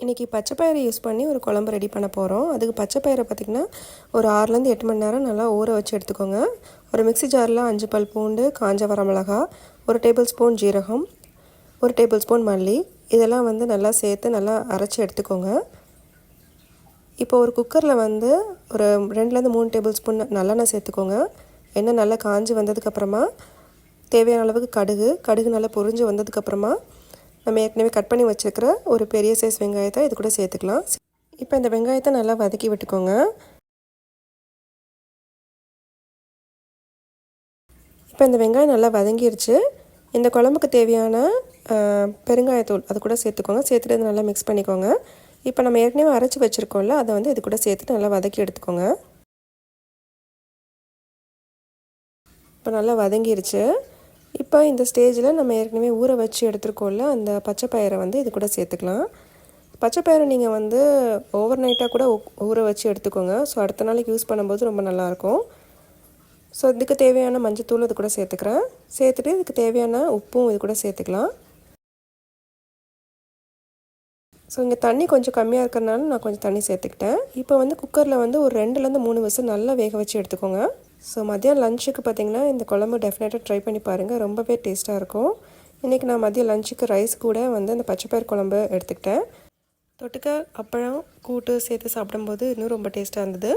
இன்றைக்கி பச்சை பயிரை யூஸ் பண்ணி ஒரு குழம்பு ரெடி பண்ண போகிறோம். அதுக்கு பச்சை பயிரை பார்த்திங்கன்னா ஒரு 6லேருந்து 8 மணி நேரம் நல்லா ஊற வச்சு எடுத்துக்கோங்க. ஒரு மிக்ஸி ஜாரில் 5 பல் பூண்டு, காஞ்ச வரமிளகா, 1 டேபிள் ஸ்பூன் ஜீரகம், 1 டேபிள் ஸ்பூன் மல்லி, இதெல்லாம் நல்லா சேர்த்து நல்லா அரைச்சி எடுத்துக்கோங்க. இப்போ ஒரு குக்கரில் ஒரு 2லேருந்து 3 டேபிள் ஸ்பூன் நல்லெண்ணெய் சேர்த்துக்கோங்க. எண்ணெய் நல்லா காஞ்சி வந்ததுக்கப்புறமா தேவையான அளவுக்கு கடுகு நல்லா பொரிஞ்சு வந்ததுக்கப்புறமா நம்ம ஏற்கனவே கட் பண்ணி வச்சுருக்கிற ஒரு பெரிய சைஸ் வெங்காயத்தை இது கூட சேர்த்துக்கலாம். இப்போ இந்த வெங்காயத்தை நல்லா வதக்கி விட்டுக்கோங்க. இப்போ இந்த வெங்காயம் நல்லா வதங்கிருச்சு. இந்த குழம்புக்கு தேவையான பெருங்காயத்தூள் அது கூட சேர்த்துக்கோங்க. சேர்த்துட்டு நல்லா மிக்ஸ் பண்ணிக்கோங்க. இப்போ நம்ம ஏற்கனவே அரைச்சி வச்சுருக்கோம்ல, அதை இது கூட சேர்த்துட்டு நல்லா வதக்கி எடுத்துக்கோங்க. இப்போ நல்லா வதங்கிருச்சு. இப்போ இந்த ஸ்டேஜில் நம்ம ஏற்கனவே ஊற வச்சு எடுத்துருக்கோம்ல, அந்த பச்சை பயிரை இது கூட சேர்த்துக்கலாம். பச்சை பயிரை நீங்கள் ஓவர் நைட்டாக கூட ஊற வச்சு எடுத்துக்கோங்க. ஸோ அடுத்த நாளைக்கு யூஸ் பண்ணும்போது ரொம்ப நல்லாயிருக்கும். ஸோ இதுக்கு தேவையான மஞ்சத்தூள் இது கூட சேர்த்துக்கிறேன். சேர்த்துட்டு இதுக்கு தேவையான உப்பும் இது கூட சேர்த்துக்கலாம். ஸோ இங்கே தண்ணி கொஞ்சம் கம்மியாக இருக்கிறனால நான் கொஞ்சம் தண்ணி சேர்த்துக்கிட்டேன். இப்போ குக்கரில் ஒரு 2லேருந்து 3 விசில் நல்லா வேக வச்சு எடுத்துக்கோங்க. ஸோ மதியம் லஞ்சுக்கு பார்த்திங்கன்னா இந்த குழம்பு டெஃபினட்டாக ட்ரை பண்ணி பாருங்கள். ரொம்பவே டேஸ்ட்டாக இருக்கும். இன்றைக்கி நான் மதியம் லஞ்சுக்கு ரைஸ் கூட அந்த பச்சைப்பயிர் குழம்பு எடுத்துக்கிட்டேன். தொட்டுக்க அப்பளம் கூட்டு சேர்த்து சாப்பிடும்போது இன்னும் ரொம்ப டேஸ்ட்டாக இருந்தது.